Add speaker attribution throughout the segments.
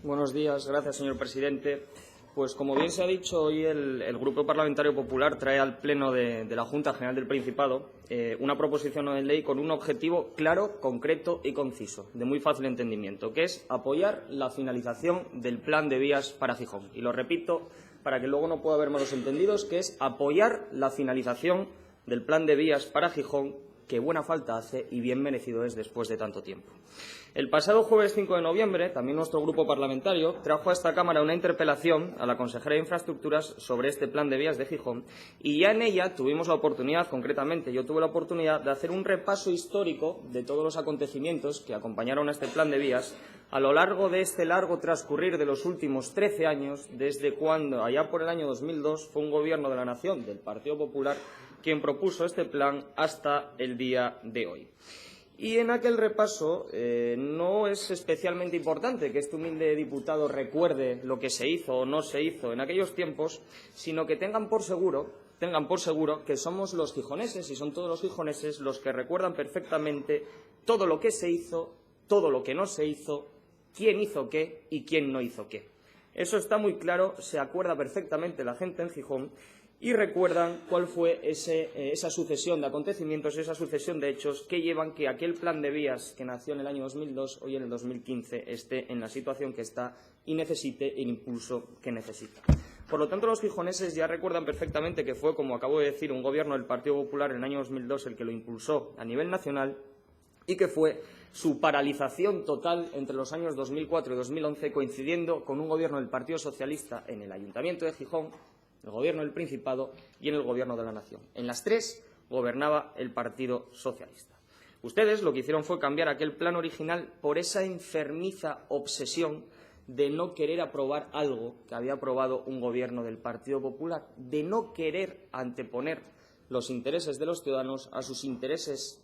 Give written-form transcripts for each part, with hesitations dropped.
Speaker 1: Buenos días. Gracias, señor presidente. Pues, como bien se ha dicho, hoy el Grupo Parlamentario Popular trae al Pleno de la Junta General del Principado una proposición no de ley con un objetivo claro, concreto y conciso, de muy fácil entendimiento, que es apoyar la finalización del plan de vías para Gijón. Y lo repito para que luego no pueda haber malos entendidos, que es apoyar la finalización del plan de vías para Gijón, que buena falta hace y bien merecido es después de tanto tiempo. El pasado jueves 5 de noviembre, también nuestro grupo parlamentario trajo a esta Cámara una interpelación a la consejera de Infraestructuras sobre este plan de vías de Gijón y ya en ella tuvimos la oportunidad, concretamente yo tuve la oportunidad de hacer un repaso histórico de todos los acontecimientos que acompañaron a este plan de vías a lo largo de este largo transcurrir de los últimos 13 años, desde cuando, allá por el año 2002, fue un gobierno de la Nación, del Partido Popular, quien propuso este plan hasta el día de hoy. Y en aquel repaso no es especialmente importante que este humilde diputado recuerde lo que se hizo o no se hizo en aquellos tiempos, sino que tengan por seguro que somos los gijoneses, y son todos los gijoneses los que recuerdan perfectamente todo lo que se hizo, todo lo que no se hizo, quién hizo qué y quién no hizo qué. Eso está muy claro, se acuerda perfectamente la gente en Gijón y recuerdan cuál fue esa sucesión de acontecimientos, esa sucesión de hechos que llevan que aquel plan de vías que nació en el año 2002, hoy en el 2015, esté en la situación que está y necesite el impulso que necesita. Por lo tanto, los gijoneses ya recuerdan perfectamente que fue, como acabo de decir, un gobierno del Partido Popular en el año 2002 el que lo impulsó a nivel nacional y que fue su paralización total entre los años 2004 y 2011, coincidiendo con un gobierno del Partido Socialista en el Ayuntamiento de Gijón, el Gobierno del Principado y en el Gobierno de la Nación. En las tres gobernaba el Partido Socialista. Ustedes lo que hicieron fue cambiar aquel plan original por esa enfermiza obsesión de no querer aprobar algo que había aprobado un Gobierno del Partido Popular, de no querer anteponer los intereses de los ciudadanos a sus intereses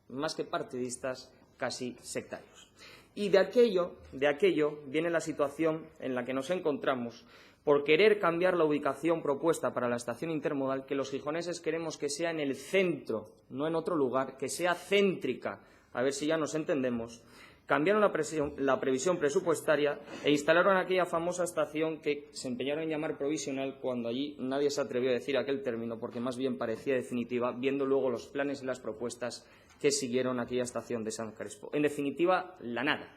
Speaker 1: más que partidistas, casi sectarios. Y de aquello viene la situación en la que nos encontramos por querer cambiar la ubicación propuesta para la estación intermodal, que los gijoneses queremos que sea en el centro, no en otro lugar, que sea céntrica, a ver si ya nos entendemos. Cambiaron la previsión presupuestaria e instalaron aquella famosa estación que se empeñaron en llamar provisional cuando allí nadie se atrevió a decir aquel término porque más bien parecía definitiva, viendo luego los planes y las propuestas que siguieron aquella estación de San Crespo. En definitiva, la nada,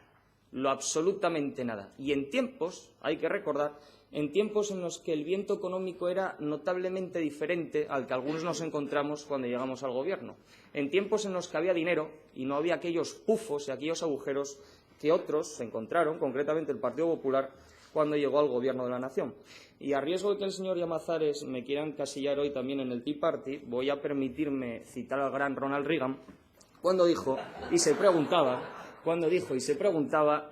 Speaker 1: lo absolutamente nada. Y en tiempos, hay que recordar, en tiempos en los que el viento económico era notablemente diferente al que algunos nos encontramos cuando llegamos al Gobierno. En tiempos en los que había dinero y no había aquellos pufos y aquellos agujeros que otros se encontraron, concretamente el Partido Popular, cuando llegó al Gobierno de la Nación. Y a riesgo de que el señor Llamazares me quiera encasillar hoy también en el Tea Party, voy a permitirme citar al gran Ronald Reagan cuando dijo y se preguntaba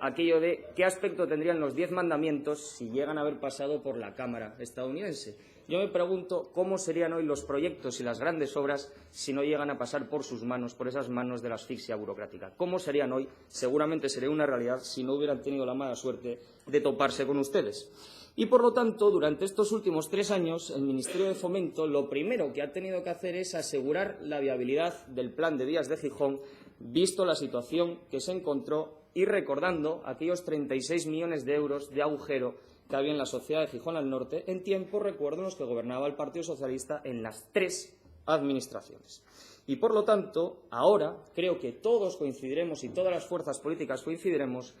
Speaker 1: aquello de qué aspecto tendrían los 10 mandamientos si llegan a haber pasado por la Cámara estadounidense. Yo me pregunto cómo serían hoy los proyectos y las grandes obras si no llegan a pasar por sus manos, por esas manos de la asfixia burocrática. ¿Cómo serían hoy? Seguramente sería una realidad si no hubieran tenido la mala suerte de toparse con ustedes. Y, por lo tanto, durante estos últimos 3 años, el Ministerio de Fomento lo primero que ha tenido que hacer es asegurar la viabilidad del plan de vías de Gijón, visto la situación que se encontró y recordando aquellos 36 millones de euros de agujero que había en la sociedad de Gijón al Norte, en tiempos, recuerdo, en los que gobernaba el Partido Socialista en las 3 administraciones. Y, por lo tanto, ahora creo que todos coincidiremos y todas las fuerzas políticas coincidiremos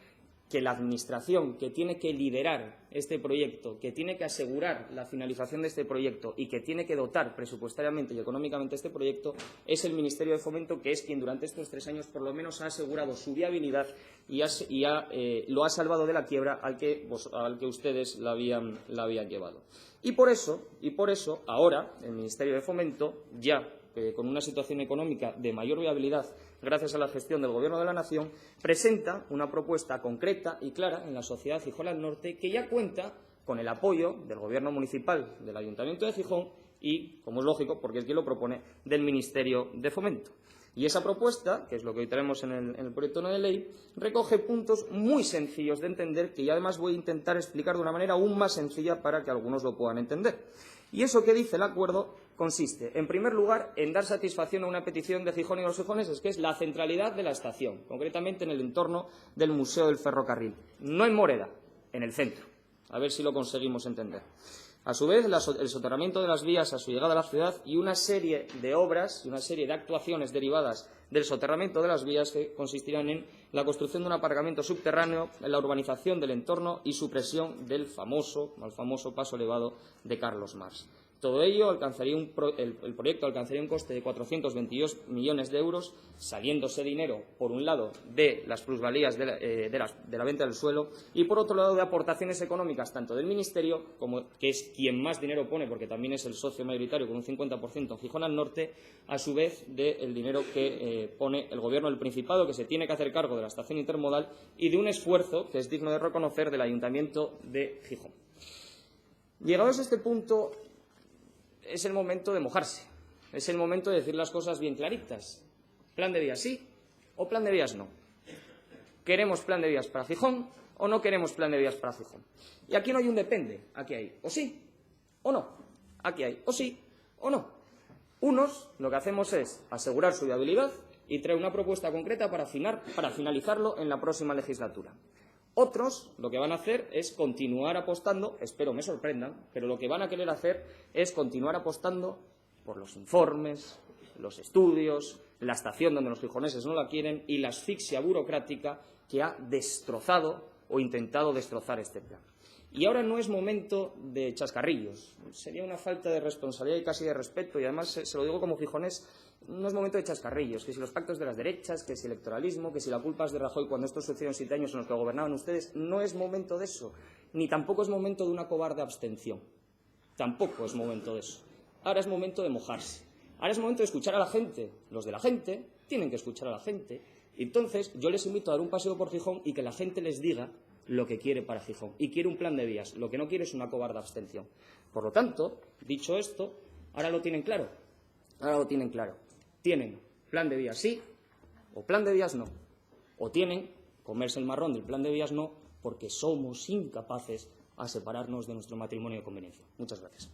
Speaker 1: que la Administración que tiene que liderar este proyecto, que tiene que asegurar la finalización de este proyecto y que tiene que dotar presupuestariamente y económicamente este proyecto es el Ministerio de Fomento, que es quien durante estos 3 años por lo menos ha asegurado su viabilidad y lo ha salvado de la quiebra al que ustedes la habían llevado. Y por eso ahora el Ministerio de Fomento, ya con una situación económica de mayor viabilidad gracias a la gestión del Gobierno de la Nación, presenta una propuesta concreta y clara en la sociedad Gijón al Norte que ya cuenta con el apoyo del Gobierno municipal del Ayuntamiento de Gijón y, como es lógico, porque es quien lo propone, del Ministerio de Fomento. Y esa propuesta, que es lo que hoy tenemos en el proyecto no de ley, recoge puntos muy sencillos de entender que ya además voy a intentar explicar de una manera aún más sencilla para que algunos lo puedan entender. Y eso que dice el acuerdo consiste, en primer lugar, en dar satisfacción a una petición de Gijón y los gijoneses, que es la centralidad de la estación, concretamente en el entorno del Museo del Ferrocarril, no en Moreda, en el centro. A ver si lo conseguimos entender. A su vez, el soterramiento de las vías a su llegada a la ciudad y una serie de obras y una serie de actuaciones derivadas del soterramiento de las vías que consistirán en la construcción de un aparcamiento subterráneo, en la urbanización del entorno y supresión del famoso paso elevado de Carlos Marx. Todo ello alcanzaría el proyecto alcanzaría un coste de 422 millones de euros, saliéndose dinero, por un lado, de las plusvalías de la venta del suelo y, por otro lado, de aportaciones económicas tanto del Ministerio, que es quien más dinero pone, porque también es el socio mayoritario con un 50% Gijón al Norte, a su vez del dinero que pone el Gobierno del Principado, que se tiene que hacer cargo de la estación intermodal, y de un esfuerzo que es digno de reconocer del Ayuntamiento de Gijón. Llegados a este punto, es el momento de mojarse, es el momento de decir las cosas bien claritas. ¿Plan de vías sí o plan de vías no? ¿Queremos plan de vías para Gijón o no queremos plan de vías para Gijón? Y aquí no hay un depende, aquí hay o sí o no, aquí hay o sí o no. Unos lo que hacemos es asegurar su viabilidad y traer una propuesta concreta para finalizarlo en la próxima legislatura. Otros lo que van a hacer es continuar apostando, espero me sorprendan, pero lo que van a querer hacer es continuar apostando por los informes, los estudios, la estación donde los gijoneses no la quieren y la asfixia burocrática que ha destrozado o intentado destrozar este plan. Y ahora no es momento de chascarrillos, sería una falta de responsabilidad y casi de respeto, y además se lo digo como gijonés, no es momento de chascarrillos, que si los pactos de las derechas, que si electoralismo, que si la culpa es de Rajoy cuando esto sucedió en 7 años en los que gobernaban ustedes, no es momento de eso, ni tampoco es momento de una cobarde abstención, tampoco es momento de eso. Ahora es momento de mojarse, ahora es momento de escuchar a la gente, los de la gente tienen que escuchar a la gente, y entonces yo les invito a dar un paseo por Gijón y que la gente les diga lo que quiere para Gijón, y quiere un plan de vías, lo que no quiere es una cobarde abstención. Por lo tanto, dicho esto, ahora lo tienen claro, tienen plan de vías sí o plan de vías no, o tienen comerse el marrón del plan de vías no porque somos incapaces a separarnos de nuestro matrimonio de conveniencia. Muchas gracias.